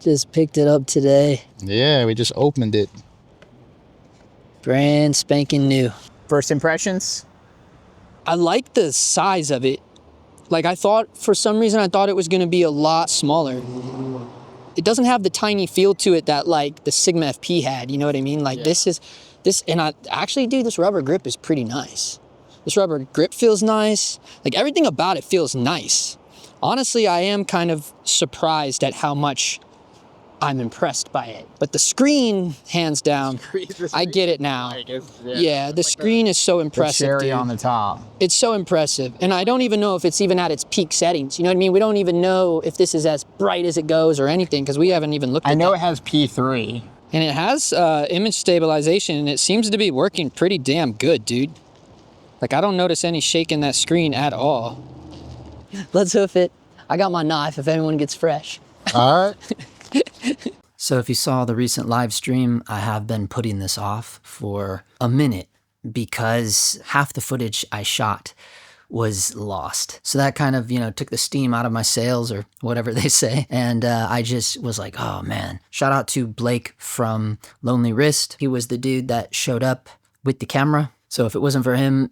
Just picked it up today. Yeah, we just opened it. Brand spanking new. First impressions? I like the size of it. Like I thought, for some reason, I thought it was gonna be a lot smaller. It doesn't have the tiny feel to it that like the Sigma FP had, you know what I mean? Like yeah. And I actually, dude, this rubber grip is pretty nice. This rubber grip feels nice. Like everything about it feels nice. Honestly, I am kind of surprised at how much I'm impressed by it. But the screen, hands down, I get it now. Yeah, the screen is so impressive, the cherry dude. on the top. It's so impressive. And I don't even know if it's even at its peak settings. You know what I mean? We don't even know if this is as bright as it goes or anything, because we haven't even looked at it. I know it has P3. And it has image stabilization, and it seems to be working pretty damn good, dude. Like, I don't notice any shake in that screen at all. Let's hoof it. I got my knife if anyone gets fresh. All right. So if you saw the recent live stream, I have been putting this off for a minute because half the footage I shot was lost. So that kind of, took the steam out of my sails or whatever they say. And I just was like, oh man. Shout out to Blake from Lonely Wrist. He was the dude that showed up with the camera. So if it wasn't for him,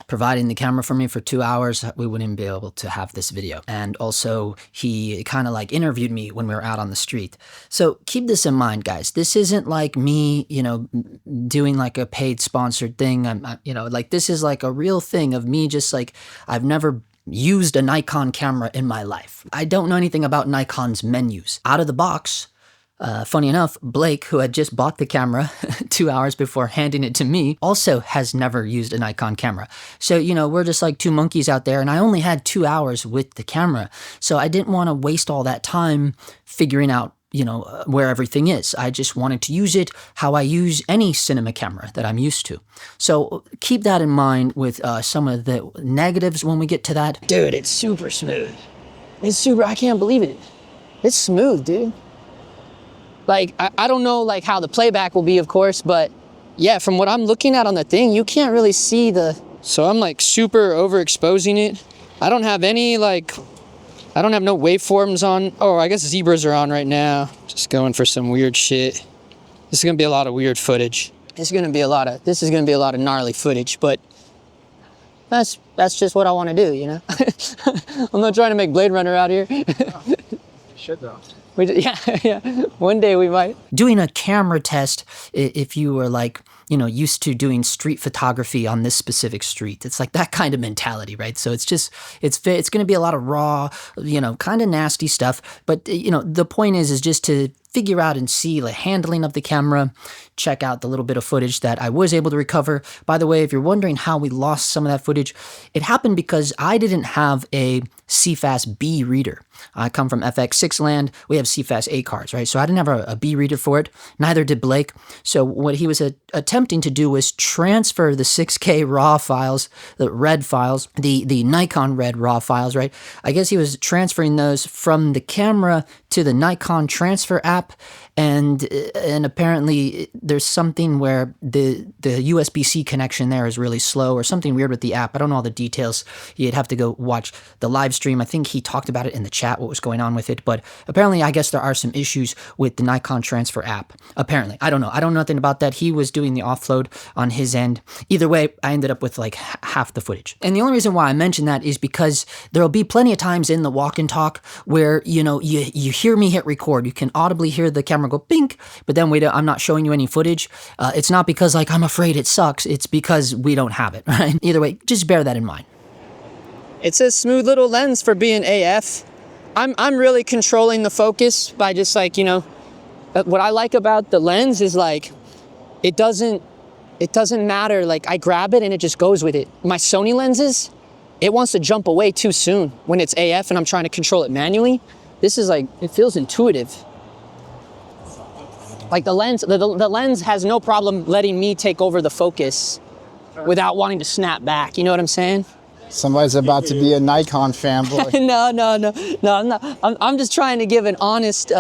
providing the camera for me for 2 hours, we wouldn't be able to have this video. And also he kind of like interviewed me when we were out on the street. So keep this in mind, guys. This isn't like me, doing like a paid sponsored thing. Like this is like a real thing of me just like, I've never used a Nikon camera in my life. I don't know anything about Nikon's menus. Out of the box, funny enough, Blake, who had just bought the camera 2 hours before handing it to me, also has never used a Nikon camera. So, we're just like two monkeys out there, and I only had 2 hours with the camera. So I didn't want to waste all that time figuring out, where everything is. I just wanted to use it how I use any cinema camera that I'm used to. So keep that in mind with some of the negatives when we get to that. Dude, it's super smooth. I can't believe it. It's smooth, dude. Like, I don't know like how the playback will be, of course, but yeah, from what I'm looking at on the thing, you can't really see so I'm like super overexposing it. I don't have any I don't have no waveforms on. Oh, I guess zebras are on right now. Just going for some weird shit. This is gonna be a lot of weird footage. This is gonna be a lot of gnarly footage, but that's just what I wanna do, I'm not trying to make Blade Runner out here. Should though. Yeah. One day we might. Doing a camera test, if you were like, used to doing street photography on this specific street, it's like that kind of mentality, right? So it's going to be a lot of raw, kind of nasty stuff. But, the point is just to figure out and see the handling of the camera, check out the little bit of footage that I was able to recover. By the way, if you're wondering how we lost some of that footage, it happened because I didn't have a CFast B reader. I come from FX6 land. We have CFast A cards, right? So I didn't have a B reader for it. Neither did Blake. So what he was attempting to do was transfer the 6K RAW files, the RED files, the Nikon RED RAW files, right? I guess he was transferring those from the camera to the Nikon transfer app, and apparently there's something where the USB-C connection there is really slow or something weird with the app. I don't know all the details. You'd have to go watch the live stream. I think he talked about it in the chat, what was going on with it, but apparently I guess there are some issues with the Nikon transfer app. Apparently. I don't know. I don't know nothing about that. He was doing the offload on his end. Either way, I ended up with like half the footage. And the only reason why I mention that is because there'll be plenty of times in the walk and talk where, you hear me hit record. You can audibly hear the camera go bink, but then I'm not showing you any footage. It's not because like I'm afraid it sucks. It's because we don't have it, right? Either way, just bear that in mind. It's a smooth little lens for being AF. I'm really controlling the focus by just like, what I like about the lens is like, it doesn't matter. Like I grab it and it just goes with it. My Sony lenses, it wants to jump away too soon when it's AF and I'm trying to control it manually. This is like, it feels intuitive. Like the lens has no problem letting me take over the focus without wanting to snap back. You know what I'm saying? Somebody's about to be a Nikon fanboy. No, I'm not. I'm just trying to give an honest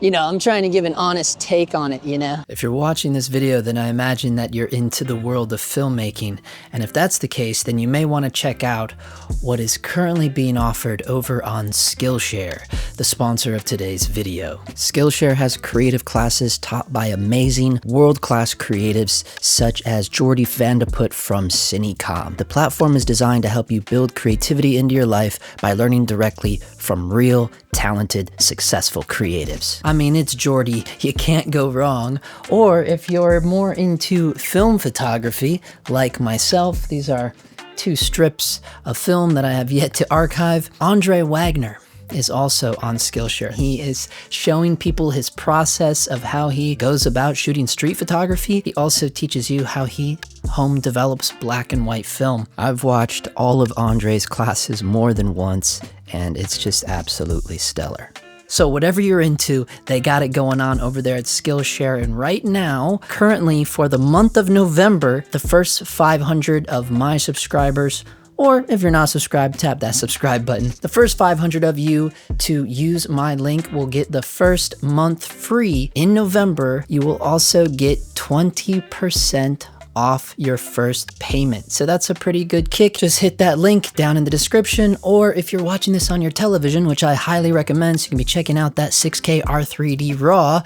you know, I'm trying to give an honest take on it, you know? If you're watching this video, then I imagine that you're into the world of filmmaking. And if that's the case, then you may want to check out what is currently being offered over on Skillshare, the sponsor of today's video. Skillshare has creative classes taught by amazing world-class creatives such as Jordy Vandeput from Cinecom. The platform is designed to help you build creativity into your life by learning directly from real, talented, successful creatives. I mean, it's Jordy, you can't go wrong. Or if you're more into film photography, like myself, these are 2 strips of film that I have yet to archive. Andre Wagner is also on Skillshare. He is showing people his process of how he goes about shooting street photography. He also teaches you how he home develops black and white film. I've watched all of Andre's classes more than once, and it's just absolutely stellar. So whatever you're into, they got it going on over there at Skillshare. And right now, currently for the month of November, the first 500 of my subscribers, or if you're not subscribed, tap that subscribe button. The first 500 of you to use my link will get the first month free. In November, you will also get 20% off your first payment. So that's a pretty good kick. Just hit that link down in the description, or if you're watching this on your television, which I highly recommend, so you can be checking out that 6K R3D RAW,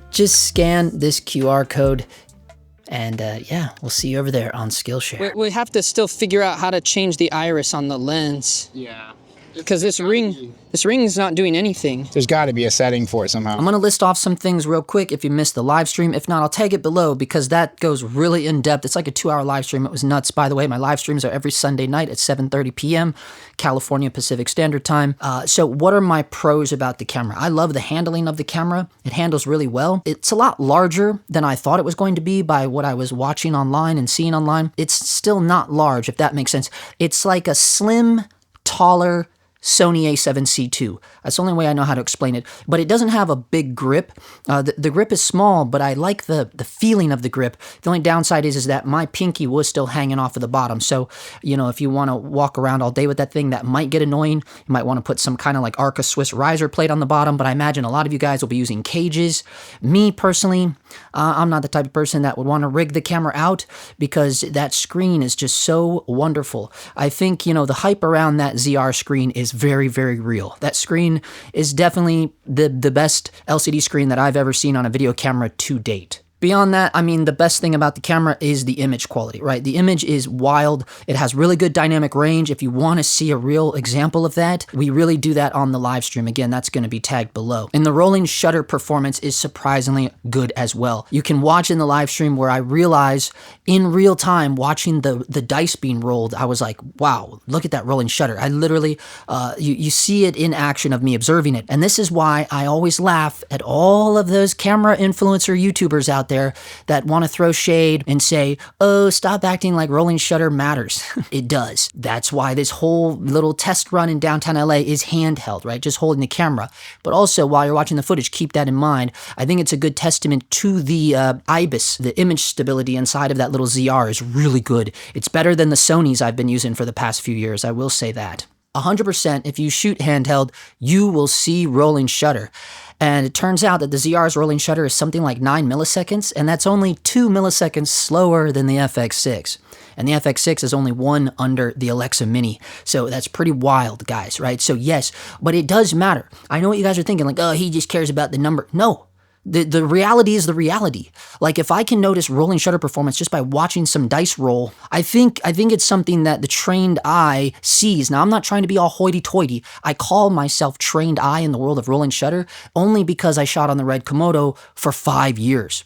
just scan this QR code. And yeah, we'll see you over there on Skillshare. We have to still figure out how to change the iris on the lens. Yeah. Because this ring's not doing anything. There's got to be a setting for it somehow. I'm gonna list off some things real quick if you missed the live stream. If not, I'll tag it below because that goes really in depth. It's like a 2-hour live stream. It was nuts. By the way, my live streams are every Sunday night at 7:30 p.m. California Pacific Standard Time. So what are my pros about the camera? I love the handling of the camera. It handles really well. It's a lot larger than I thought it was going to be by what I was watching online and seeing online. It's still not large, if that makes sense. It's like a slim, taller Sony A7C II. That's the only way I know how to explain it. But it doesn't have a big grip. The grip is small, but I like the feeling of the grip. The only downside is that my pinky was still hanging off of the bottom. So, you know, if you want to walk around all day with that thing, that might get annoying. You might want to put some kind of like Arca Swiss riser plate on the bottom, but I imagine a lot of you guys will be using cages. Me personally, I'm not the type of person that would want to rig the camera out because that screen is just so wonderful. I think, you know, the hype around that ZR screen is very, very real. That screen is definitely the best LCD screen that I've ever seen on a video camera to date. Beyond that, I mean, the best thing about the camera is the image quality, right? The image is wild. It has really good dynamic range. If you want to see a real example of that, we really do that on the live stream. Again, that's going to be tagged below. And the rolling shutter performance is surprisingly good as well. You can watch in the live stream where I realize in real time watching the dice being rolled, I was like, wow, look at that rolling shutter. I literally, you see it in action of me observing it. And this is why I always laugh at all of those camera influencer YouTubers out there that want to throw shade and say, oh, stop acting like rolling shutter matters. It does. That's why this whole little test run in downtown LA is handheld, right? Just holding the camera. But also, while you're watching the footage, keep that in mind. I think it's a good testament to the IBIS. The image stability inside of that little ZR is really good. It's better than the Sonys I've been using for the past few years. I will say that. 100%, if you shoot handheld, you will see rolling shutter. And it turns out that the ZR's rolling shutter is something like 9 milliseconds, and that's only 2 milliseconds slower than the FX6. And the FX6 is only 1 under the Alexa Mini. So that's pretty wild, guys, right? So yes, but it does matter. I know what you guys are thinking, like, oh, he just cares about the number. No. The reality is the reality. Like if I can notice rolling shutter performance just by watching some dice roll, I think it's something that the trained eye sees. Now I'm not trying to be all hoity-toity. I call myself trained eye in the world of rolling shutter only because I shot on the RED Komodo for 5 years.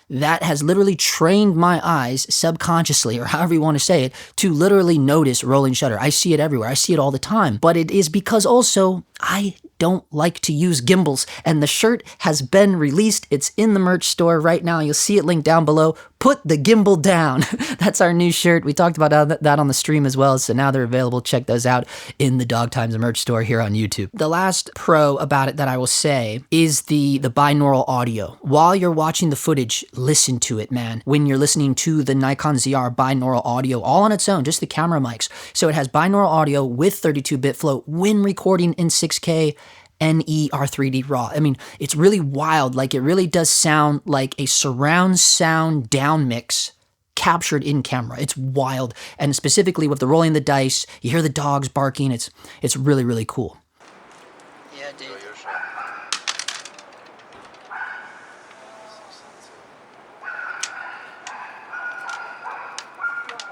That has literally trained my eyes subconsciously, or however you want to say it, to literally notice rolling shutter. I see it everywhere. I see it all the time. But it is because also I don't like to use gimbals, and the shirt has been released. It's in the merch store right now. You'll see it linked down below. Put the gimbal down. That's our new shirt. We talked about that on the stream as well, so now they're available. Check those out in the Dog Times merch store here on YouTube. The last pro about it that I will say is the binaural audio. While you're watching the footage, listen to it, man. When you're listening to the Nikon ZR binaural audio all on its own, just the camera mics. So it has binaural audio with 32-bit flow when recording in 6K NER3D RAW. I mean, it's really wild. Like, it really does sound like a surround sound down mix captured in camera. It's wild. And specifically with the rolling the dice, you hear the dogs barking. It's really, really cool. Yeah, dude.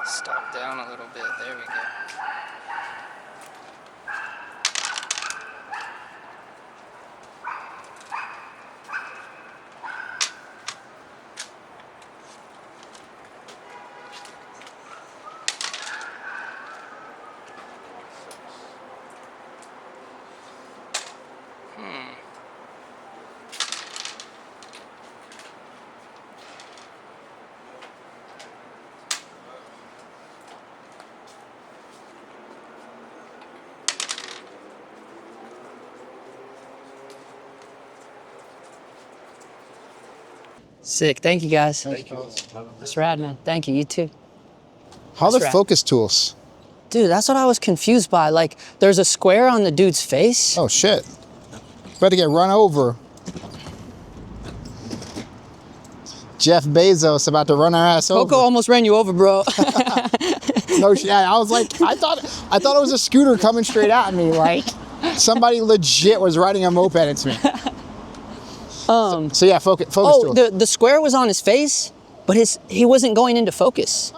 Stop down a little bit. There we go. Sick. Thank you, guys. That's rad, man. Thank you. You too. How are That's the right. focus tools? Dude, that's what I was confused by. Like, there's a square on the dude's face. Oh shit. Better get run over. Jeff Bezos about to run our ass over. Coco almost ran you over, bro. No shit. I was like, I thought it was a scooter coming straight at me. Like somebody legit was riding a moped into me. So yeah, focus Oh, tools. the square was on his face, but he wasn't going into focus.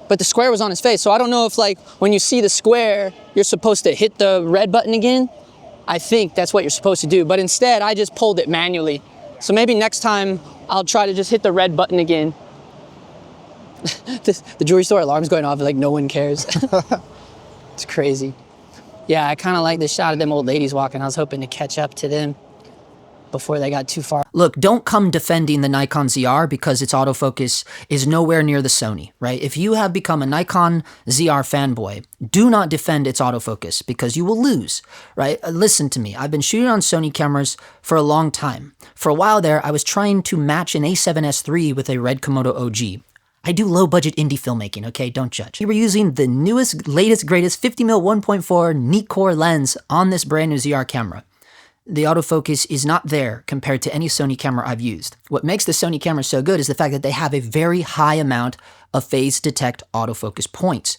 But the square was on his face. So I don't know if, like, when you see the square, you're supposed to hit the red button again. I think that's what you're supposed to do. But instead, I just pulled it manually. So maybe next time I'll try to just hit the red button again. The jewelry store alarm's going off, like no one cares. It's crazy. Yeah, I kind of like the shot of them old ladies walking. I was hoping to catch up to them before they got too far. Look, don't come defending the Nikon ZR because its autofocus is nowhere near the Sony, right? If you have become a Nikon ZR fanboy, do not defend its autofocus because you will lose, right? Listen to me. I've been shooting on Sony cameras for a long time. For a while there, I was trying to match an A7S III with a RED Komodo OG. I do low-budget indie filmmaking, okay? Don't judge. We were using the newest, latest, greatest 50mm 1.4 Nikkor lens on this brand new ZR camera. The autofocus is not there compared to any Sony camera I've used. What makes the Sony camera so good is the fact that they have a very high amount of phase detect autofocus points.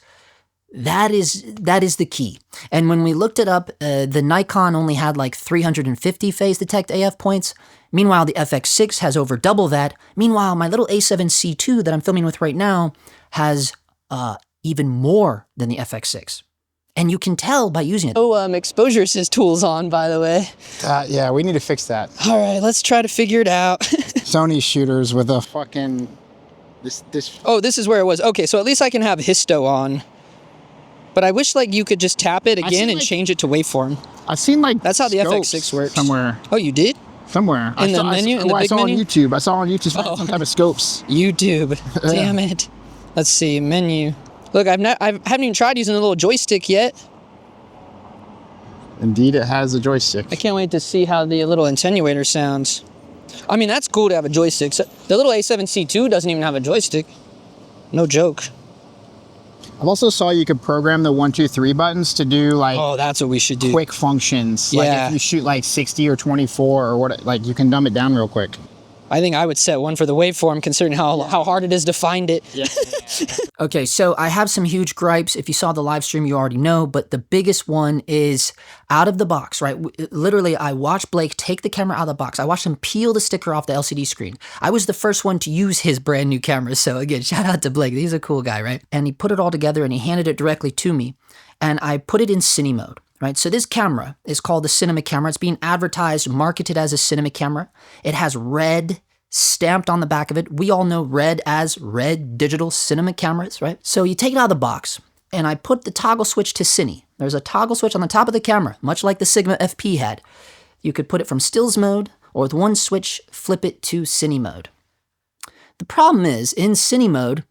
That is the key. And when we looked it up, the Nikon only had like 350 phase detect AF points. Meanwhile, the FX6 has over double that. Meanwhile, my little A7C II that I'm filming with right now has even more than the FX6. And you can tell by using it. Oh, exposure assist tool's on, by the way. Yeah, we need to fix that. All right, let's try to figure it out. Sony shooters with a fucking this. Oh, this is where it was. Okay, so at least I can have histo on. But I wish, like, you could just tap it again and change it to waveform. I've seen like That's how the scopes FX6 works. somewhere. Oh, you did? Somewhere. In the menu? In the I big saw menu? on YouTube. I saw on YouTube some type of scopes. YouTube. Damn it. Let's see, menu. Look, I haven't even tried using the little joystick yet. Indeed, it has a joystick. I can't wait to see how the little attenuator sounds. I mean, that's cool to have a joystick. So the little A7C II doesn't even have a joystick. No joke. I've also saw you could program the 1, 2, 3 buttons to do like Oh, that's what we should do. quick functions. Yeah. Like if you shoot like 60 or 24 or what, like you can dumb it down real quick. I think I would set one for the waveform considering how hard it is to find it. Yeah. Okay, so I have some huge gripes. If you saw the live stream, you already know, but the biggest one is out of the box, right? Literally, I watched Blake take the camera out of the box. I watched him peel the sticker off the LCD screen. I was the first one to use his brand new camera. So again, shout out to Blake. He's a cool guy, right? And he put it all together and he handed it directly to me. And I put it in cine mode. Right, so this camera is called the cinema camera. It's being advertised, marketed as a cinema camera. It has RED stamped on the back of it. We all know RED as RED digital cinema cameras, right? So you take it out of the box, and I put the toggle switch to Cine. There's a toggle switch on the top of the camera, much like the Sigma FP had. You could put it from stills mode, or with one switch, flip it to Cine mode. The problem is, in Cine mode,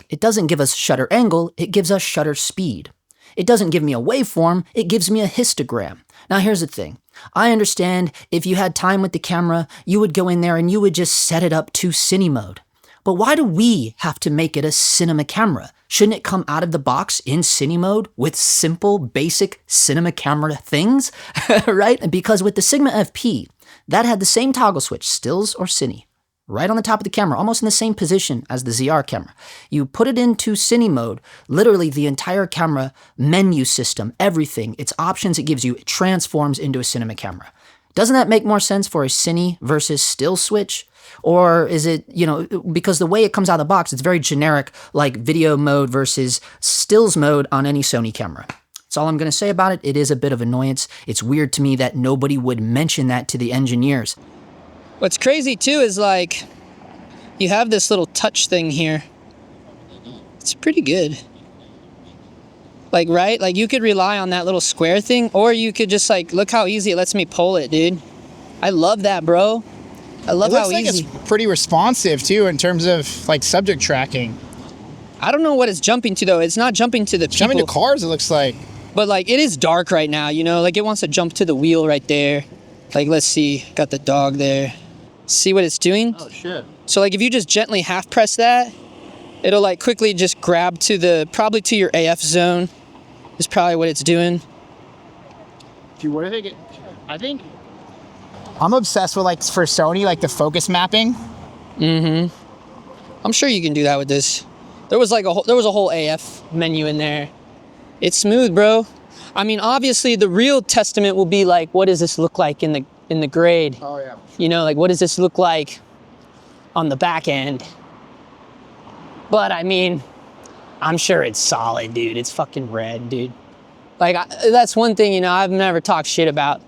it doesn't give us shutter angle, it gives us shutter speed. It doesn't give me a waveform, it gives me a histogram. Now here's the thing. I understand if you had time with the camera, you would go in there and you would just set it up to Cine mode. But why do we have to make it a cinema camera? Shouldn't it come out of the box in cine mode with simple, basic cinema camera things, right? And because with the Sigma FP, that had the same toggle switch, stills or cine, right on the top of the camera, almost in the same position as the ZR camera. You put it into cine mode, literally the entire camera menu system, everything, its options it gives you, it transforms into a cinema camera. Doesn't that make more sense for a cine versus still switch? Or is it, you know, because the way it comes out of the box, it's very generic, like video mode versus stills mode on any Sony camera. That's all I'm going to say about it. It is a bit of annoyance. It's weird to me that nobody would mention that to the engineers. What's crazy too is like, you have this little touch thing here. It's pretty good. Like, right? Like you could rely on that little square thing, or you could just like, look how easy it lets me pull it, dude. I love that, bro. I love how easy. It looks like it's pretty responsive too in terms of like subject tracking. I don't know what it's jumping to though. It's not jumping to the people. Jumping to cars, it looks like. But like, it is dark right now, you know? Like it wants to jump to the wheel right there. Like, let's see. Got the dog there. See what it's doing? Oh shit. So like if you just gently half press that, it'll like quickly just grab to the, probably to your AF zone is probably what it's doing. Dude, what do they get? I think I'm obsessed with like for Sony, like the focus mapping. I'm sure you can do that with this. There was like there was a whole AF menu in there. It's smooth, bro. I mean, obviously the real testament will be like, what does this look like in the grade? Oh yeah. You know, like what does this look like on the back end? But I mean, I'm sure it's solid, dude. It's fucking red, dude. Like that's one thing, you know, I've never talked shit about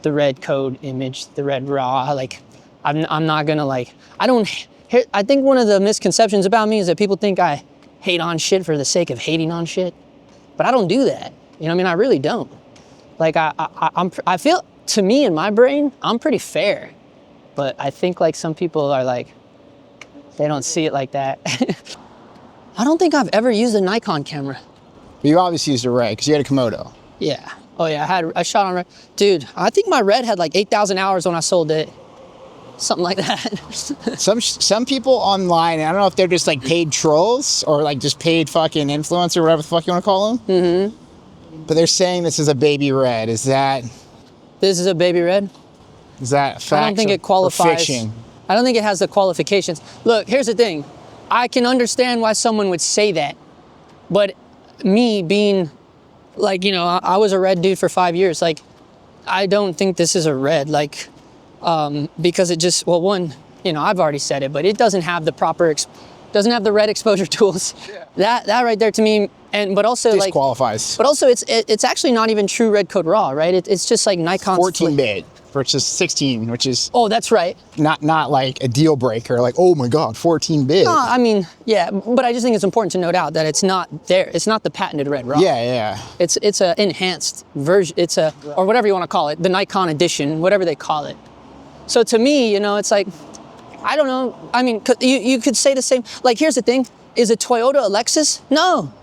the red code image, the red raw. Like I'm not gonna like, I think one of the misconceptions about me is that people think I hate on shit for the sake of hating on shit. But I don't do that. You know what I mean? I really don't. Like I feel, to me in my brain, I'm pretty fair. But I think like some people are like, they don't see it like that. I don't think I've ever used a Nikon camera. But you obviously used a RED because you had a Komodo. Yeah. Oh yeah, I shot on RED. Dude, I think my RED had like 8,000 hours when I sold it. Something like that. Some people online, I don't know if they're just like paid trolls or like just paid fucking influencer, whatever the fuck you want to call them. But they're saying this is a baby RED. Is that? This is a baby RED? Is that fact? I don't think it qualifies. I don't think it has the qualifications. Look, here's the thing. I can understand why someone would say that. But me being like, you know, I was a RED dude for 5 years. Like, I don't think this is a RED. Like, because it just, well, one, you know, I've already said it, but it doesn't have the proper, doesn't have the RED exposure tools. Yeah. That right there to me, but also like disqualifies. But also it's actually not even true RED code raw, right? It's just like Nikon's 14-bit versus 16, which is oh, that's right. Not like a deal breaker. Like, oh my god, 14-bit. I mean, yeah, but I just think it's important to note out that it's not there. It's not the patented RED raw. Yeah. It's a enhanced version. It's a, or whatever you want to call it, the Nikon edition, whatever they call it. So to me, you know, it's like, I don't know. I mean, you could say the same. Like, here's the thing. Is a Toyota a Lexus? No.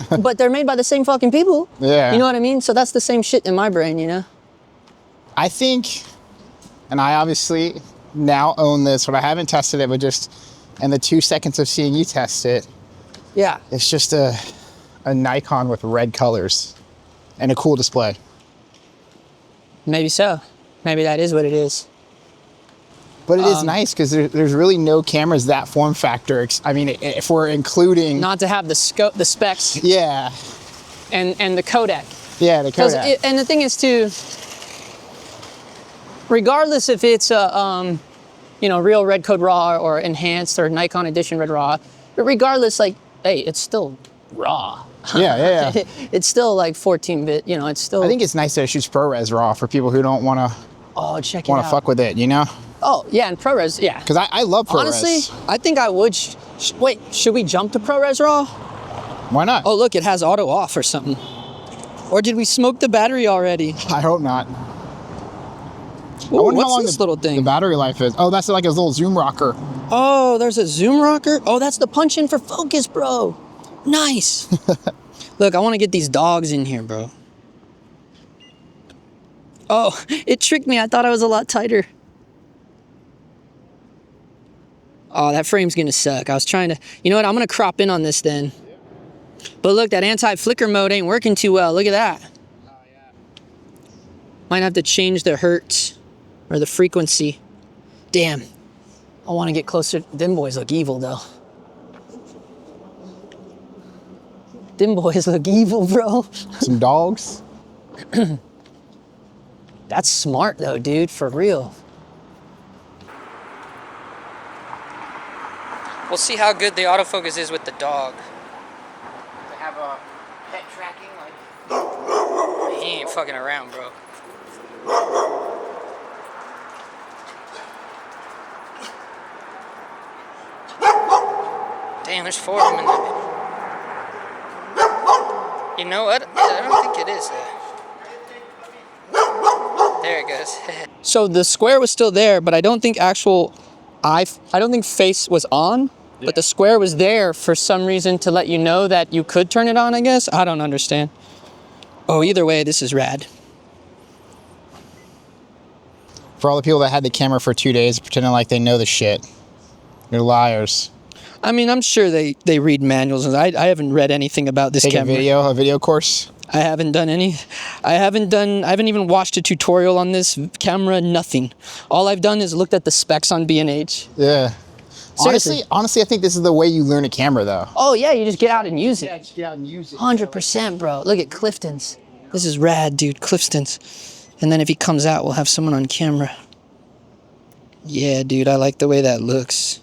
But they're made by the same fucking people. Yeah. You know what I mean? So that's the same shit in my brain, you know? I think, and I obviously now own this, but I haven't tested it, but just in the 2 seconds of seeing you test it, yeah, it's just a Nikon with red colors and a cool display. Maybe so. Maybe that is what it is. But it is nice because there's really no cameras that form factor. I mean, if we're including... Not to have the scope, the specs. Yeah. And the Kodak. Yeah, the Kodak. And the thing is too, regardless if it's a, you know, real RED code raw or enhanced or Nikon edition RED raw, but regardless, like, hey, it's still raw. Yeah. It's still like 14-bit, you know, it's still... I think it's nice that it shoots ProRes raw for people who don't want to fuck with it, you know? Oh, yeah, and ProRes, yeah. Because I love ProRes. Honestly, I think I would... Wait, should we jump to ProRes RAW? Why not? Oh, look, it has auto off or something. Or did we smoke the battery already? I hope not. Ooh, what's this little thing? The battery life is. Oh, that's like a little zoom rocker. Oh, there's a zoom rocker? Oh, that's the punch-in for focus, bro. Nice. Look, I want to get these dogs in here, bro. Oh, it tricked me. I thought I was a lot tighter. Oh, that frame's gonna suck. I was trying to, you know what, I'm gonna crop in on this then. But look, that anti-flicker mode ain't working too well. Look at that. Might have to change the hertz or the frequency. Damn. I want to get closer. Them boys look evil though. Them boys look evil, bro. Some dogs. That's smart though, dude, for real. We'll see how good the autofocus is with the dog. They have a pet tracking, like. He ain't fucking around, bro. Damn, there's 4 of them in there. You know what? I don't think it is. There it goes. So the square was still there, but I don't think actual I don't think face was on, but the square was there for some reason to let you know that you could turn it on, I guess. I don't understand. Oh, either way, this is rad. For all the people that had the camera for 2 days pretending like they know the shit. They're liars. I mean, I'm sure they read manuals, and I haven't read anything about this Take camera. a video course. I haven't done any. I haven't even watched a tutorial on this camera, nothing. All I've done is looked at the specs on B&H. Yeah. Seriously. Honestly, I think this is the way you learn a camera, though. Oh yeah, you just get out and use it. Yeah, just get out and use it. 100%, bro. Look at Clifton's. This is rad, dude. Clifton's. And then if he comes out, we'll have someone on camera. Yeah, dude, I like the way that looks.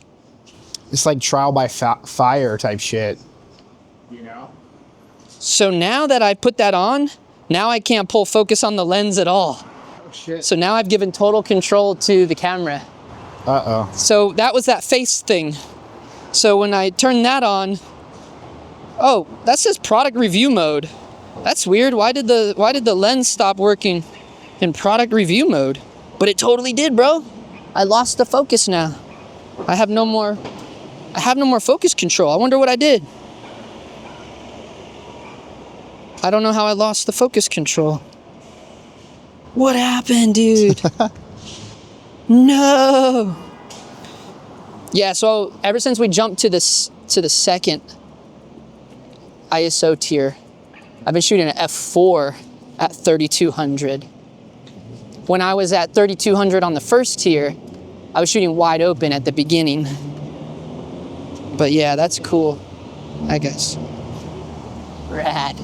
It's like trial by fire type shit. You know? So now that I put that on, now I can't pull focus on the lens at all. Oh shit. So now I've given total control to the camera. Uh-oh. So that was that face thing. So when I turn that on, oh, that says product review mode. That's weird. Why did the lens stop working in product review mode? But it totally did, bro. I lost the focus now. I have no more focus control. I wonder what I did. I don't know how I lost the focus control. What happened, dude? No. Yeah, so ever since we jumped to the second ISO tier, I've been shooting at f4 at 3200. When I was at 3200 on the first tier, I was shooting wide open at the beginning. But yeah, that's cool, I guess. Rad.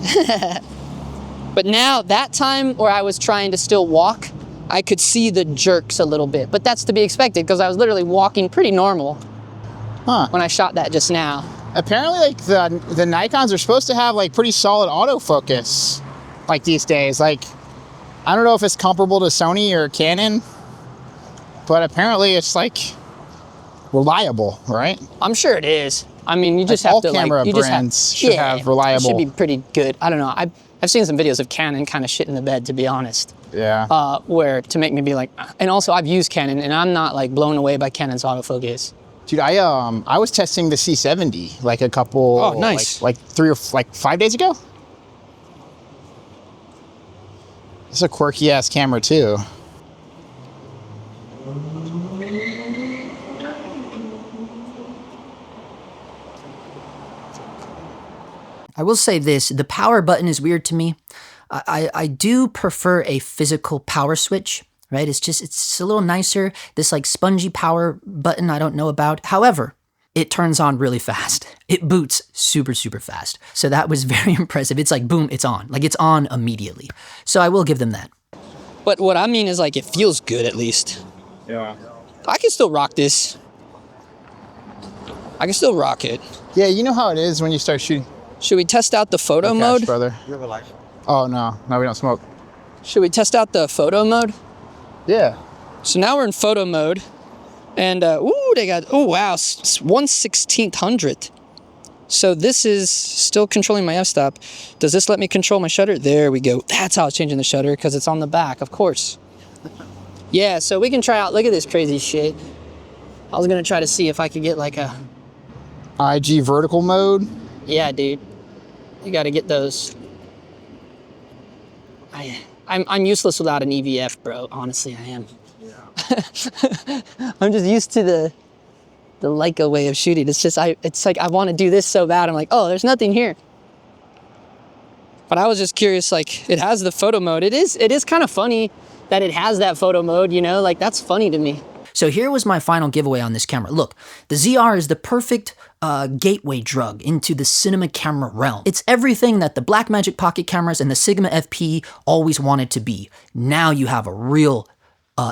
But now, that time where I was trying to still walk, I could see the jerks a little bit. But that's to be expected, because I was literally walking pretty normal when I shot that just now. Apparently, like, the Nikons are supposed to have, like, pretty solid autofocus, like, these days. Like, I don't know if it's comparable to Sony or Canon, but apparently it's, like, reliable, right? I'm sure it is. I mean, you just Like, have to, all camera like, brands should have reliable. It should be pretty good. I don't know. I've seen some videos of Canon kind of shit in the bed, to be honest. Yeah. Where to make me be like, and also I've used Canon, and I'm not like blown away by Canon's autofocus. Dude, I was testing the C70 like a couple, oh, nice. like 5 days ago. It's a quirky ass camera too. I will say this, the power button is weird to me. I do prefer a physical power switch, right? It's just a little nicer. This like spongy power button I don't know about. However, it turns on really fast. It boots super, super fast. So that was very impressive. It's like, boom, it's on. Like it's on immediately. So I will give them that. But what I mean is like, it feels good at least. Yeah. I can still rock this. I can still rock it. Yeah, you know how it is when you start shooting. Should we test out the photo Cash, mode? brother. You have a life. Oh no, we don't smoke. Should we test out the photo mode? Yeah. So now we're in photo mode, and they got, oh wow, 1/1600th. So this is still controlling my f-stop. Does this let me control my shutter? There we go. That's how it's changing the shutter, because it's on the back, of course. Yeah, so we can try out, look at this crazy shit. I was gonna try to see if I could get like a... IG vertical mode. Yeah, dude. You gotta get those. I'm useless without an EVF, bro. Honestly, I am. Yeah. I'm just used to the Leica way of shooting. It's just, it's like I want to do this so bad. I'm like, oh, there's nothing here. But I was just curious, like, it has the photo mode. It is kind of funny that it has that photo mode, you know, like that's funny to me. So here was my final giveaway on this camera. Look, the ZR is the perfect gateway drug into the cinema camera realm. It's everything that the Blackmagic pocket cameras and the Sigma FP always wanted to be. Now you have a real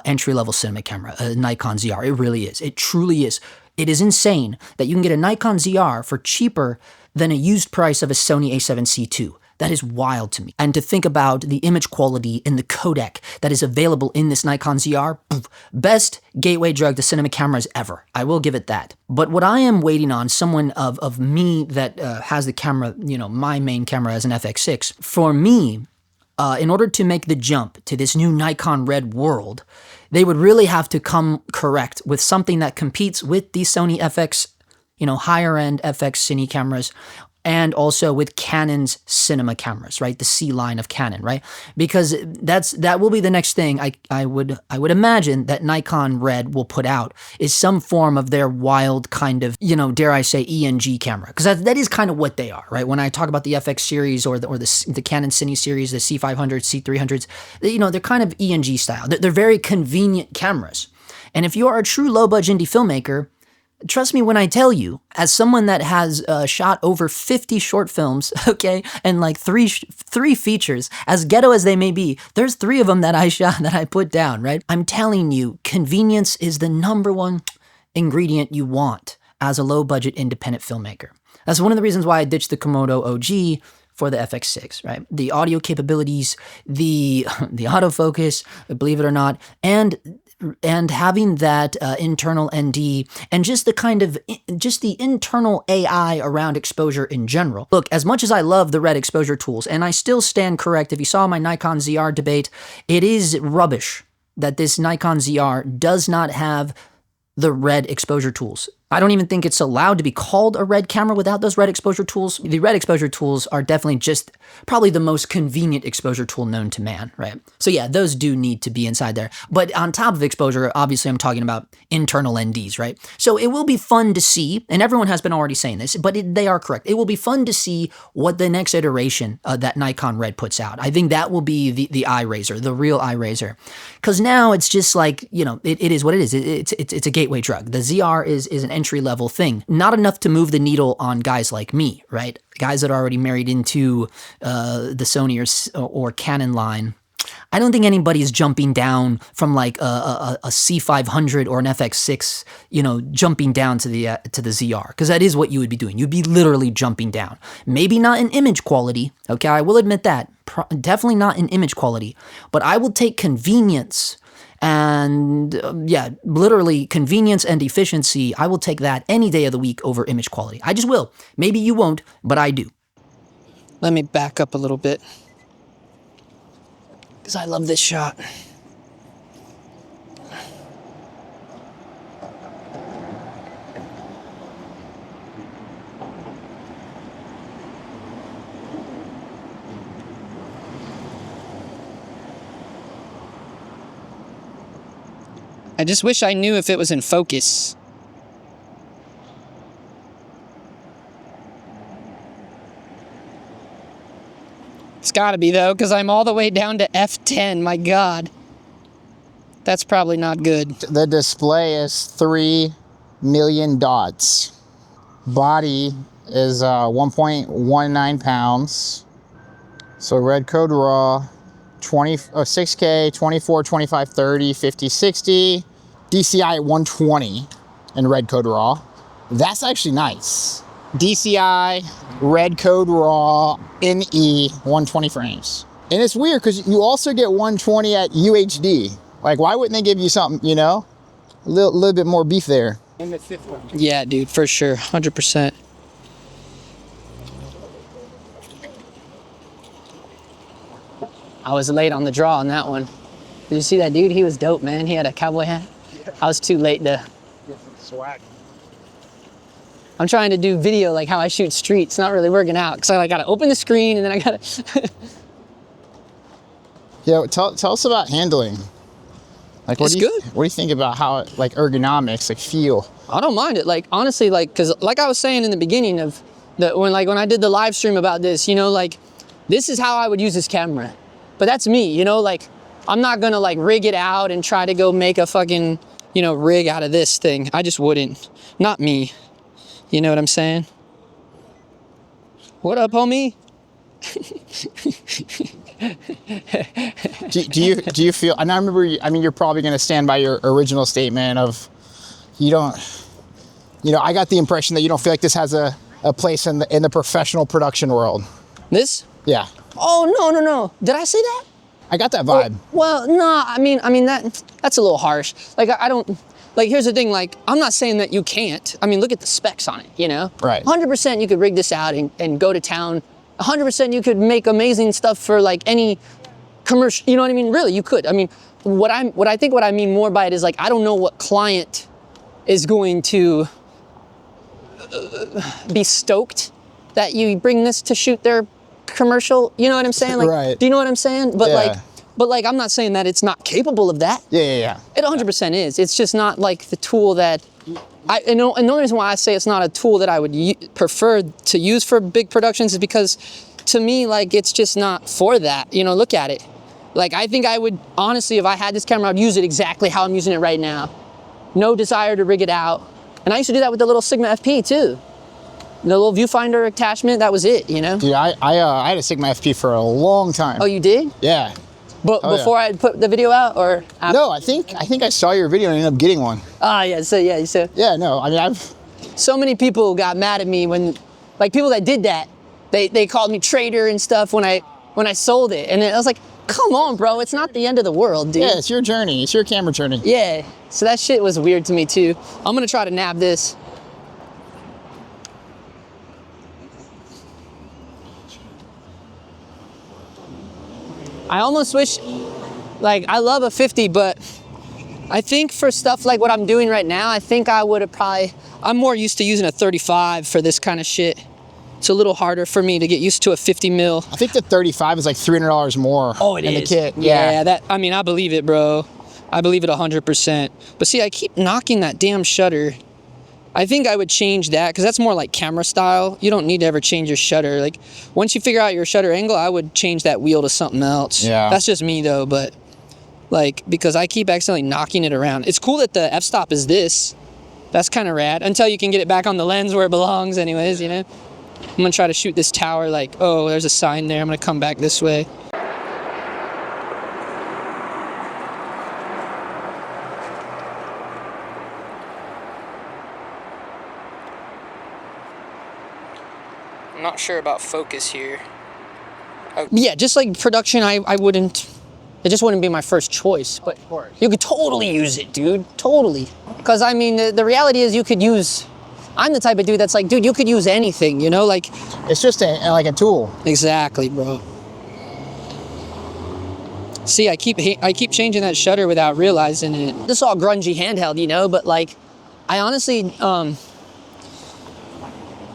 entry-level cinema camera, a Nikon ZR. It really is. It truly is. It is insane that you can get a Nikon ZR for cheaper than a used price of a Sony a7C II. That is wild to me. And to think about the image quality and the codec that is available in this Nikon ZR, best gateway drug to cinema cameras ever. I will give it that. But what I am waiting on, someone of me that has the camera, you know, my main camera as an FX6, for me, in order to make the jump to this new Nikon RED world, they would really have to come correct with something that competes with the Sony FX, you know, higher end FX Cine cameras, and also with Canon's cinema cameras, right? The C line of Canon, right? Because that will be the next thing I would imagine that Nikon RED will put out is some form of their wild kind of, you know, dare I say ENG camera. Because that is kind of what they are, right? When I talk about the FX series or the Canon Cine series, the C500s, C300s, you know, they're kind of ENG style. They're very convenient cameras. And if you are a true low-budget indie filmmaker, trust me when I tell you, as someone that has shot over 50 short films, okay, and like three features, as ghetto as they may be, there's 3 of them that I shot that I put down, right? I'm telling you, convenience is the #1 ingredient you want as a low-budget independent filmmaker. That's one of the reasons why I ditched the Komodo OG for the FX6, right? The audio capabilities, the autofocus, believe it or not, and having that internal ND and just the internal AI around exposure in general. Look, as much as I love the RED exposure tools, and I still stand correct, if you saw my Nikon ZR debate, it is rubbish that this Nikon ZR does not have the RED exposure tools. I don't even think it's allowed to be called a RED camera without those RED exposure tools. The RED exposure tools are definitely just probably the most convenient exposure tool known to man, right? So yeah, those do need to be inside there. But on top of exposure, obviously I'm talking about internal NDs, right? So it will be fun to see, and everyone has been already saying this, but they are correct. It will be fun to see what the next iteration that Nikon RED puts out. I think that will be the eye raiser, the real eye raiser. Because now it's just like, you know, it is what it is. It's a gateway drug. The ZR is an entry-level thing. Not enough to move the needle on guys like me, right? Guys that are already married into the Sony or Canon line. I don't think anybody's jumping down from like a C500 or an FX6, you know, jumping down to the ZR, because that is what you would be doing. You'd be literally jumping down. Maybe not in image quality, okay? I will admit that. Definitely not in image quality, but I will take convenience and yeah, literally convenience and efficiency. I will take that any day of the week over image quality. I just will. Maybe you won't, but I do. Let me back up a little bit, because I love this shot. I just wish I knew if it was in focus. It's gotta be though, because I'm all the way down to F10, my God. That's probably not good. The display is 3 million dots. Body is 1.19 pounds. So red code raw, 6K, 24, 25, 30, 50, 60. DCI at 120 in red code raw. That's actually nice. DCI, red code raw, NE, 120 frames. And it's weird because you also get 120 at UHD. Like, why wouldn't they give you something, you know? A little bit more beef there. Yeah, dude, for sure, 100%. I was late on the draw on that one. Did you see that dude? He was dope, man. He had a cowboy hat. I was too late to... Swag. I'm trying to do video like how I shoot street. It's not really working out because I gotta open the screen and then I gotta... Yeah, tell us about handling. Like, what It's do you, good. What do you think about how it, like, ergonomics, like, feel? I don't mind it. Like, honestly, like, cause like I was saying in the beginning of when I did the live stream about this, you know, like, this is how I would use this camera. But that's me, you know, like, I'm not gonna like rig it out and try to go make a fucking, you know, rig out of this thing. I just wouldn't. Not me. You know what I'm saying? What up, homie? Do you feel, and I remember, I mean, you're probably going to stand by your original statement of, you don't, you know, I got the impression that you don't feel like this has a place in the professional production world. This? Yeah. Oh, no. Did I say that? I got that vibe. Well, no, I mean that's a little harsh. Like, I don't, like, here's the thing, like, I'm not saying that you can't. I mean, look at the specs on it, you know? Right. 100% you could rig this out and go to town. 100% you could make amazing stuff for like any commercial, you know what I mean? Really, you could. I mean, what I mean more by it is like, I don't know what client is going to be stoked that you bring this to shoot their commercial, you know what I'm saying? Like, Right. do you know what I'm saying? But Yeah. like, I'm not saying that it's not capable of that. Yeah. It 100% is. It's just not like the tool that and the only reason why I say it's not a tool that I would prefer to use for big productions is because to me, like, it's just not for that. You know, look at it. Like, I think I would, honestly, if I had this camera, I'd use it exactly how I'm using it right now. No desire to rig it out. And I used to do that with the little Sigma FP too. The little viewfinder attachment, that was it, you know? Dude, I had a Sigma FP for a long time. Oh, you did? Yeah. But Oh, before I put the video out, or after? No, I think I saw your video and ended up getting one. Ah, yeah, so Yeah, no, I mean, so many people got mad at me when, like, people that did that, they called me traitor and stuff when I sold it. And I was like, come on, bro, it's not the end of the world, dude. yeah, it's your journey. It's your camera journey. Yeah, so that shit was weird to me too. I'm gonna try to nab this. I almost wish, like, I love a 50, but I think for stuff like what I'm doing right now, I think I would have I'm more used to using a 35 for this kind of shit. It's a little harder for me to get used to a 50 mil. I think the 35 is like $300 more. Oh, it in is. the kit. Yeah, I mean, I believe it, bro. I believe it 100%. But see, I keep knocking that damn shutter. I think I would change that because that's more like camera style. You don't need to ever change your shutter. Like, once you figure out your shutter angle, I would change that wheel to something else. Yeah. That's just me though, but like, because I keep accidentally knocking it around. It's cool that the f-stop is this. That's kind of rad until you can get it back on the lens where it belongs anyways, you know? I'm gonna try to shoot this tower like, oh, there's a sign there. I'm gonna come back this way. I'm not sure about focus here. Yeah, just like production, I wouldn't, it just wouldn't be my first choice, but you could totally use it, dude, totally. Because I mean, the reality is you could use, I'm the type of dude that's like, dude, you could use anything, you know, like. It's just like a tool. Exactly, bro. See, I keep changing that shutter without realizing it. This is all grungy handheld, you know, but like, I honestly,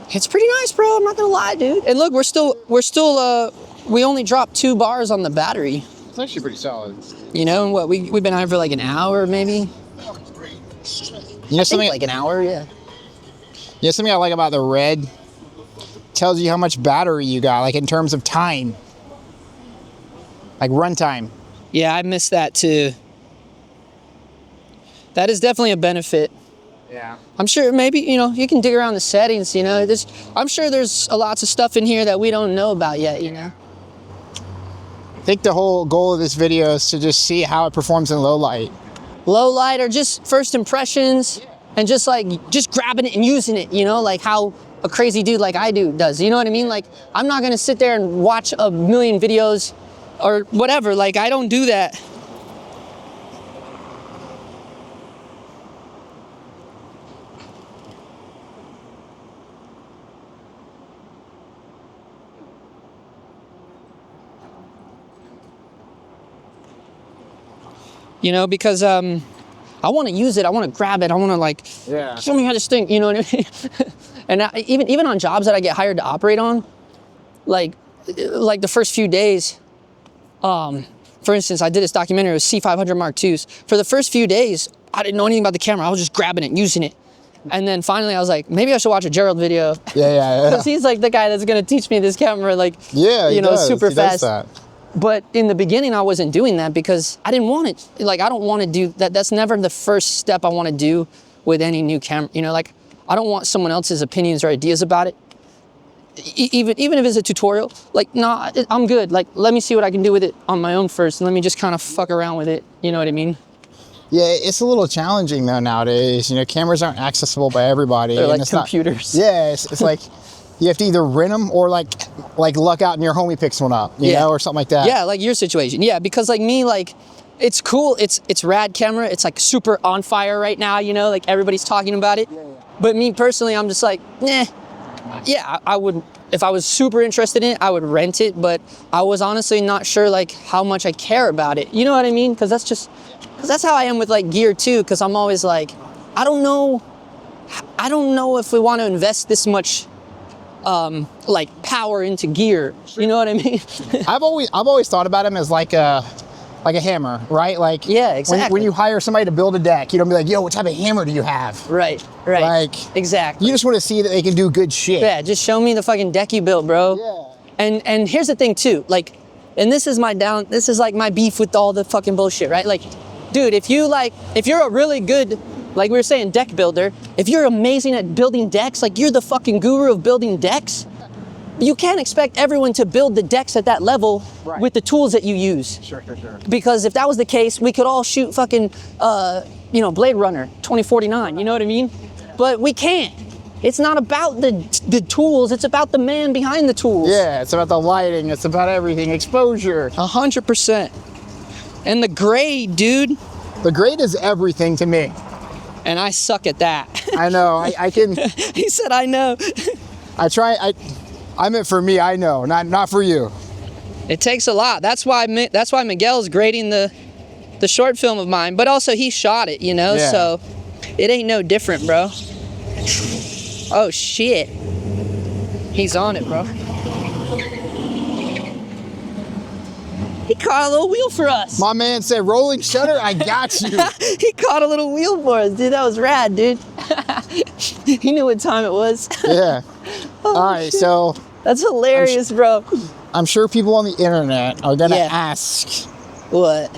it's pretty nice, bro. I'm not gonna lie, dude. And look, we only dropped 2 bars on the battery. It's actually pretty solid. You know, and what, we've been on for like an hour, maybe? You know something? Like an hour, yeah. You know something I like about the RED? Tells you how much battery you got, like in terms of time. Like runtime. Yeah, I missed that too. That is definitely a benefit. Yeah. I'm sure maybe, you know, you can dig around the settings, you know. I'm sure there's lots of stuff in here that we don't know about yet, you know. I think the whole goal of this video is to just see how it performs in low light. Low light or just first impressions, and just grabbing it and using it, you know, like how a crazy dude like I do does, you know what I mean? Like, I'm not gonna sit there and watch a million videos or whatever, like, I don't do that. You know, because I want to use it, I want to grab it, I want to like, show me how this thing, you know what I mean? And even on jobs that I get hired to operate on, like the first few days, for instance, I did this documentary with C500 Mark IIs. For the first few days, I didn't know anything about the camera. I was just grabbing it, using it. And then finally I was like, maybe I should watch a Gerald video. Yeah. Because he's like the guy that's gonna teach me this camera, like, you know, super fast. But in the beginning, I wasn't doing that because I didn't want it. Like, I don't want to do that. That's never the first step I want to do with any new camera. You know, like, I don't want someone else's opinions or ideas about it. Even if it's a tutorial, like, nah, I'm good. Like, let me see what I can do with it on my own first, and let me just kind of fuck around with it. You know what I mean? Yeah, it's a little challenging though nowadays. You know, cameras aren't accessible by everybody. They're and like it's computers. It's like you have to either rent them or like luck out and your homie picks one up, you know, or something like that. Yeah, like your situation. Yeah, because like me, like, it's cool. It's rad camera. It's like super on fire right now. You know, like everybody's talking about it. But me personally, I'm just like, nah. Yeah, I would, if I was super interested in it, I would rent it, but I was honestly not sure like how much I care about it. You know what I mean? Because that's how I am with like gear too, because I'm always like, I don't know if we want to invest this much like power into gear. You know what I mean? I've always thought about him as like a hammer, right? Like, yeah, exactly. When you hire somebody to build a deck, you don't be like, yo, what type of hammer do you have? Right. Like, exactly. You just want to see that they can do good shit. Yeah, just show me the fucking deck you built, bro. Yeah. And here's the thing too, like, and this is like my beef with all the fucking bullshit, right? Like, dude, if you're a really good, like we were saying, deck builder, if you're amazing at building decks, like you're the fucking guru of building decks, you can't expect everyone to build the decks at that level with the tools that you use. Sure. Because if that was the case, we could all shoot fucking, you know, Blade Runner 2049, you know what I mean? But we can't. It's not about the tools, it's about the man behind the tools. Yeah, it's about the lighting, it's about everything, exposure. 100%. And the grade, dude. The grade is everything to me. And I suck at that. I know, I can. He said, I know. I meant for me, I know, not for you. It takes a lot. That's why Miguel's grading the short film of mine, but also he shot it, you know, so it ain't no different, bro. Oh shit. He's on it, bro. He caught a little wheel for us. My man said, rolling shutter, I got you. He caught a little wheel for us, dude. That was rad, dude. He knew what time it was. Yeah. Oh, all right, shit. so. That's hilarious, bro. I'm sure people on the internet are gonna ask. What?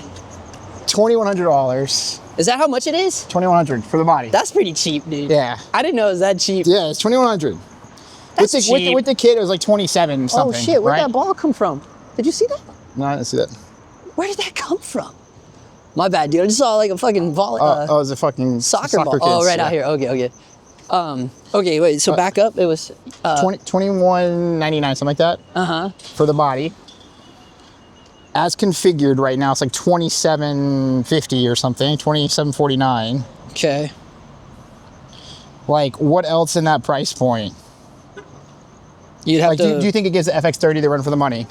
$2,100. Is that how much it is? $2,100 for the body. That's pretty cheap, dude. Yeah. I didn't know it was that cheap. Yeah, it's $2,100. That's cheap. With the kit, it was like 27 something. Oh shit, where'd right? that ball come from? Did you see that? No, I didn't see that. Where did that come from? My bad, dude. I just saw like a fucking volley. It was a fucking soccer ball. kids, Oh, right out here. Okay. Okay, wait, so back up, it was... $21.99, something like that. For the body. As configured right now, it's like $27.50 or something, $27.49. Okay. Like, what else in that price point? You'd have like, to... do you think it gives the FX30 the run for the money?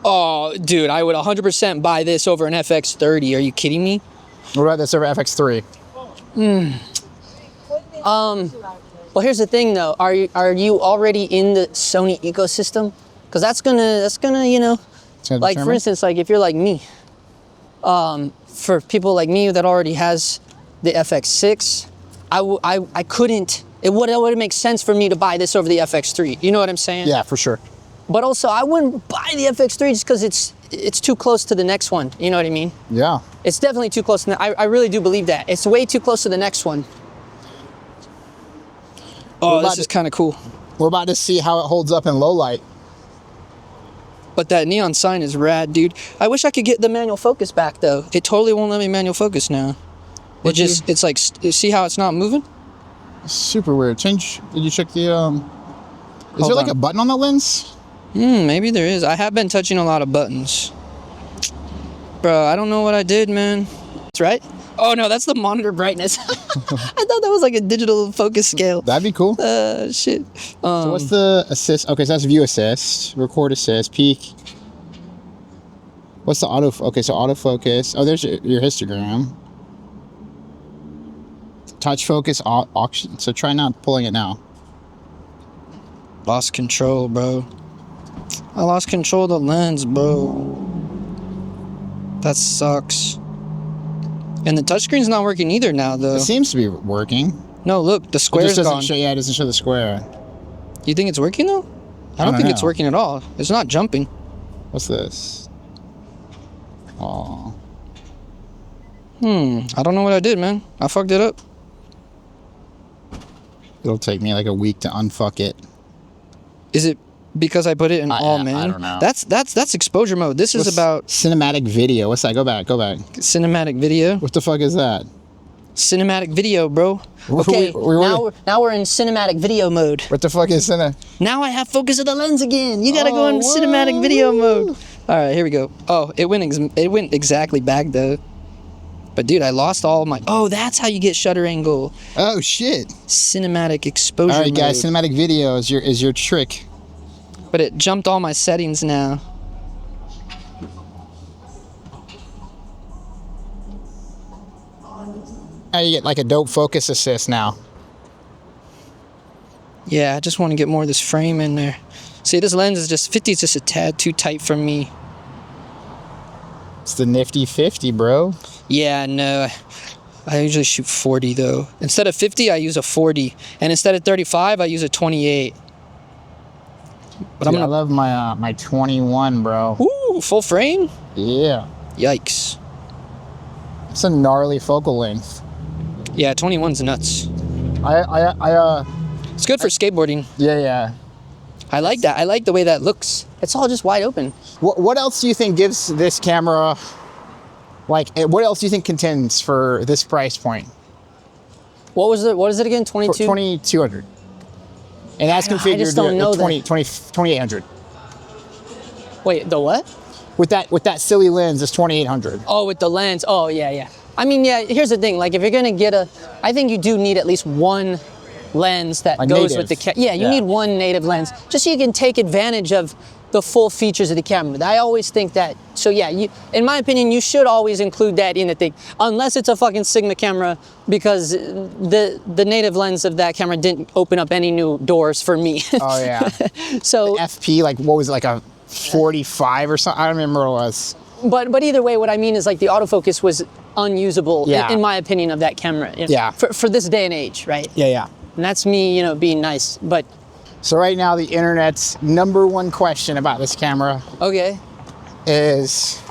Oh, dude, I would 100% buy this over an FX30. Are you kidding me? What about this over FX3? Well, here's the thing, though. Are you already in the Sony ecosystem? Because that's gonna, you know, like for instance, like if you're like me, for people like me that already has the FX6, I couldn't. It wouldn't make sense for me to buy this over the FX3. You know what I'm saying? Yeah, for sure. But also, I wouldn't buy the FX3 just because it's too close to the next one. You know what I mean? Yeah. It's definitely too close. I really do believe that. It's way too close to the next one. Oh, this is kind of cool. We're about to see how it holds up in low light. But that neon sign is rad, dude. I wish I could get the manual focus back, though. It totally won't let me manual focus now. It's like, see how it's not moving? Super weird. Did you check the, is there like a button on the lens? Maybe there is. I have been touching a lot of buttons. Bro, I don't know what I did, man. That's right. Oh no, that's the monitor brightness. I thought that was like a digital focus scale. That'd be cool. Shit. So what's the assist? Okay, so that's view assist, record assist, peak. What's the auto? Okay, so autofocus. Oh, there's your histogram. Touch focus auction. So try not pulling it now. Lost control, bro. I lost control of the lens, bro. That sucks. And the touchscreen's not working either now, though. It seems to be working. No, look, the It square's just doesn't gone. show. Yeah, it doesn't show the square. You think it's working though? I don't think it's know. working at all. It's not jumping. What's this? Oh. I don't know what I did, man. I fucked it up. It'll take me like a week to unfuck it. Is it because I put it in all man? I don't know. That's exposure mode. This is about cinematic video. What's that? Go back. cinematic video. What the fuck is that? Cinematic video, bro. Okay, now we're in cinematic video mode. What the fuck is cine? Now I have focus of the lens again. You gotta go in cinematic video mode. All right, here we go. Oh, it went exactly back though. But dude, I lost all my. Oh, that's how you get shutter angle. Oh shit! Cinematic exposure All right, mode. guys. Cinematic video is your trick. But it jumped all my settings now. Now you get like a dope focus assist now. Yeah, I just want to get more of this frame in there. See, this lens is just 50 is just a tad too tight for me. It's the nifty 50, bro. Yeah, no. I usually shoot 40 though. Instead of 50, I use a 40, and instead of 35, I use a 28. But Dude, I love my my 21, bro. Ooh, full frame? Yeah, Yikes. it's a gnarly focal length. Yeah, 21's nuts. I It's good for skateboarding. yeah. I like that. I like the way that looks. It's all just wide open. What else do you think gives this camera, like, what else do you think contends for this price point? What is it again? 22? 2200. And that's configured I just don't know at 2800. Wait, the what? With that silly lens, it's 2800. Oh, with the lens. Oh, yeah. I mean, yeah, here's the thing. Like, if you're going to get I think you do need at least one lens that goes with the camera. Yeah, you need one native lens just so you can take advantage of the full features of the camera. I always think that. So yeah, in my opinion, you should always include that in the thing, unless it's a fucking Sigma camera, because the native lens of that camera didn't open up any new doors for me. Oh yeah. So FP, like, what was it, like a 45 or something? I don't remember what it was. But either way, what I mean is, like, the autofocus was unusable, in my opinion, of that camera. Yeah. For this day and age, right? Yeah. And that's me, being nice. But So right now, the internet's #1 question about this camera okay. is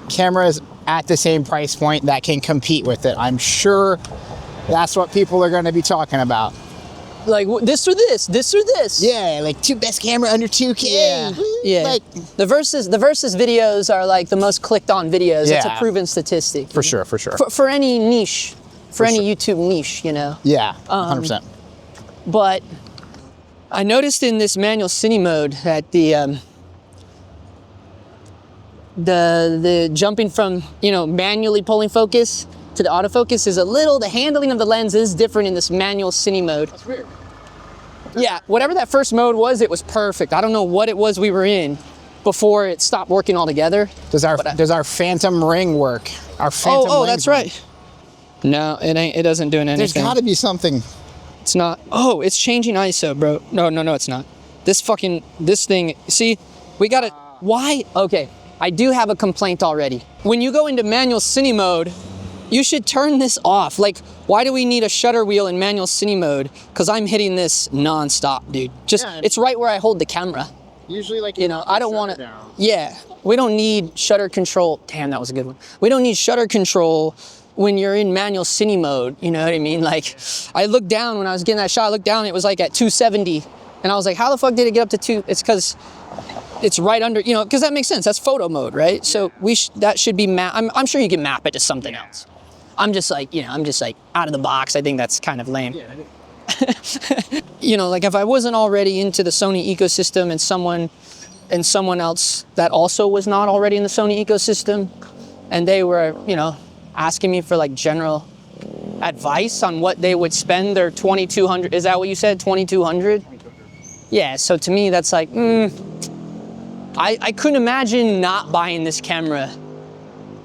cameras at the same price point that can compete with it. I'm sure that's what people are going to be talking about. Like, this or this, this or this. Yeah, like best camera under 2K. Yeah. Like, the versus videos are like the most clicked on videos. It's a Yeah. proven statistic. for sure. For any niche, for any YouTube niche, Yeah, 100%. But I noticed in this manual cine mode that the jumping from, manually pulling focus to the autofocus is the handling of the lens is different in this manual cine mode. That's weird. Yeah, whatever that first mode was, it was perfect. I don't know what it was we were in before it stopped working altogether. Does our phantom ring work? Our phantom Oh, ring that's right. No, it ain't. It doesn't do anything. There's got to be something. It's not. Oh, it's changing ISO, bro. No, it's not. This thing. See, we gotta. Why? Okay, I do have a complaint already. When you go into manual cine mode, you should turn this off. Like, why do we need a shutter wheel in manual cine mode? Because I'm hitting this non-stop, dude. It's right where I hold the camera. Usually, like, I don't want to. Yeah, we don't need shutter control. Damn, that was a good one. We don't need shutter control when you're in manual cine mode. You know what I mean? Like, I looked down when I was getting that shot. I looked down, it was like at 270, and I was like, how the fuck did it get up to 2? It's because it's right under. Because that makes sense. That's photo mode, right? So that should be I'm sure you can map it to something else. I'm just like out of the box. I think that's kind of lame. Yeah, Like, if I wasn't already into the Sony ecosystem and someone else that also was not already in the Sony ecosystem, and they were, asking me for like general advice on what they would spend their 2200. Is that what you said? 2200? Yeah. So to me, that's like, I couldn't imagine not buying this camera.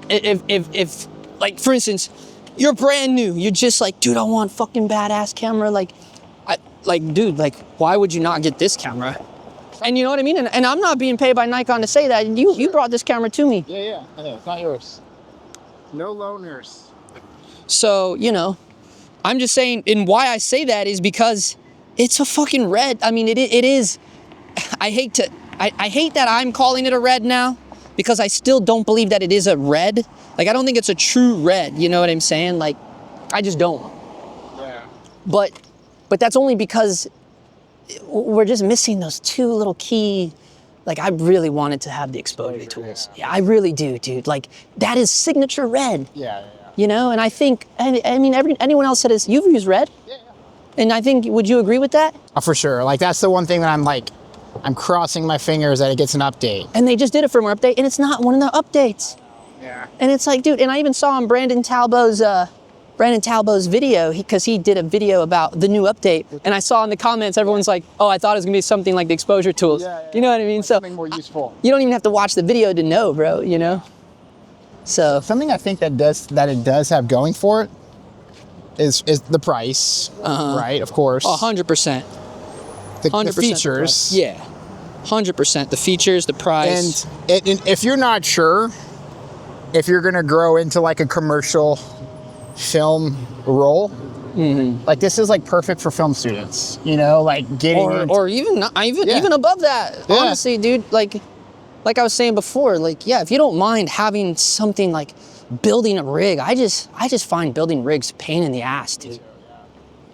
If like, for instance, you're brand new, you're just like, dude, I want fucking badass camera. Dude, like, why would you not get this camera? And you know what I mean? And I'm not being paid by Nikon to say that. You brought this camera to me. Yeah, I know. It's not yours. No loaners. So, you know, I'm just saying, and why I say that is because it's a fucking RED. I mean, it is, I hate that I'm calling it a RED now, because I still don't believe that it is a RED. Like, I don't think it's a true RED, you know what I'm saying? Like, I just don't. Yeah. But that's only because we're just missing those two little key, like, I really wanted to have the exposure tools. Yeah, I really do, dude. Like, that is signature RED. Yeah. You know, and I think, I mean, anyone else that you've used RED? Yeah. And I think, would you agree with that? Oh, for sure. Like, that's the one thing that I'm crossing my fingers that it gets an update. And they just did a firmware update, and it's not one of the updates. Yeah. And it's like, dude, and I even saw on Brandon Talbot's video, because he did a video about the new update, and I saw in the comments, everyone's like, oh, I thought it was gonna be something like the exposure tools. You know what I mean? Like so something more useful. you don't even have to watch the video to know, bro, you know? So Something I think that it does have going for it is the price, right? Of course. 100%. The features. Yeah. 100%. The features, the price. And if you're not sure if you're gonna grow into like a commercial film role, like this is like perfect for film students, you know, like getting or even above that. Yeah. Honestly, dude, like I was saying before, like, yeah, if you don't mind having something like building a rig, I just find building rigs a pain in the ass, dude.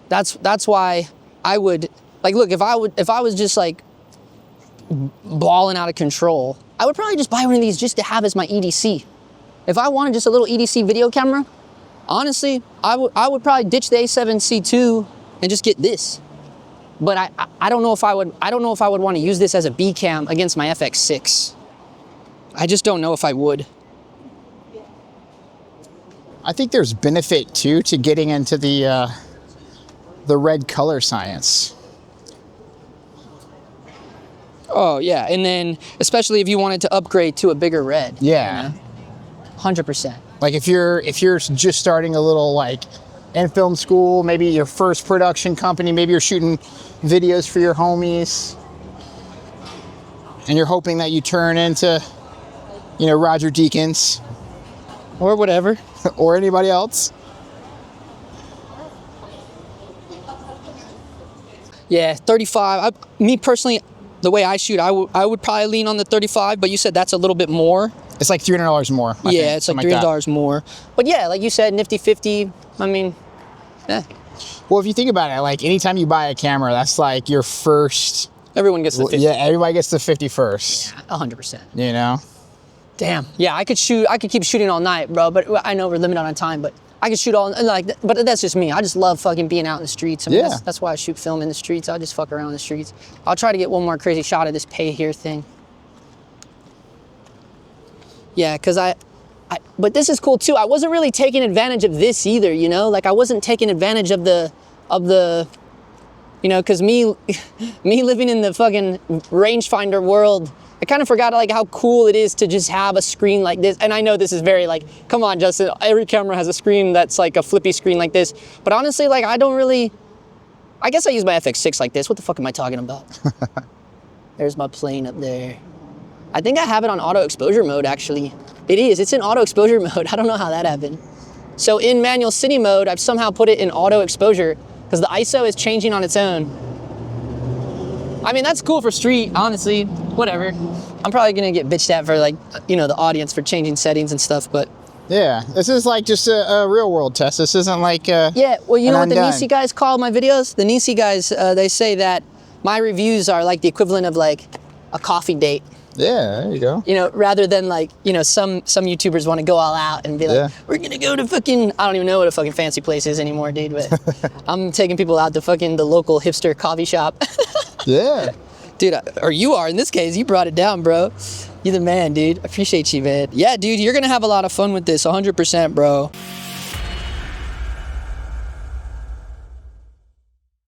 That's why I would, like, look, if I was just like balling out of control, I would probably just buy one of these just to have as my EDC. If I wanted just a little EDC video camera, honestly, I would probably ditch the A7C II and just get this. But I don't know if I would want to use this as a B cam against my FX6. I just don't know if I would. I think there's benefit too to getting into the red color science. Oh yeah, and then especially if you wanted to upgrade to a bigger RED. Yeah. You know? 100%. Like if you're just starting a little like in film school, maybe your first production company, maybe you're shooting videos for your homies and you're hoping that you turn into, you know, Roger Deakins Or whatever. or anybody else. Yeah, 35. Me personally, the way I shoot, I would probably lean on the 35, but you said that's a little bit more. It's like $300 more. I think, It's like $300 more. But yeah, like you said, nifty 50. I mean, yeah. Well, if you think about it, like anytime you buy a camera, that's like your first. Everyone gets the 50. Yeah, everybody gets the 50 first. Yeah, 100%. You know? Damn. Yeah, I could keep shooting all night, bro. But I know we're limited on time. But I could shoot all like. But that's just me. I just love fucking being out in the streets. I mean, Yeah. that's why I shoot film in the streets. I just fuck around in the streets. I'll try to get one more crazy shot of this pay here thing. Yeah, because but this is cool too. I wasn't really taking advantage of this either, you know? Like I wasn't taking advantage of the, you know, because me living in the fucking rangefinder world, I kind of forgot like how cool it is to just have a screen like this. And I know this is very like, come on, Justin, every camera has a screen that's like a flippy screen like this. But honestly, like I guess I use my FX6 like this. What the fuck am I talking about? There's my plane up there. I think I have it on auto exposure mode, actually. It's in auto exposure mode. I don't know how that happened. So in manual cine mode, I've somehow put it in auto exposure because the ISO is changing on its own. I mean, that's cool for street, honestly, whatever. I'm probably gonna get bitched at for like, you know, the audience for changing settings and stuff, but. Yeah, this is like just a real world test. This isn't like yeah, well, you know what the undone. Nisi guys call my videos? The Nisi guys, they say that my reviews are like the equivalent of like a coffee date. Yeah, there you go. You know, rather than like, you know, some YouTubers want to go all out and be like, Yeah. we're gonna go to fucking, I don't even know what a fucking fancy place is anymore, dude, but I'm taking people out to fucking the local hipster coffee shop. Yeah. Dude, or you are, in this case, you brought it down, bro. You're the man, dude. I appreciate you, man. Yeah, dude, you're gonna have a lot of fun with this, 100%, bro.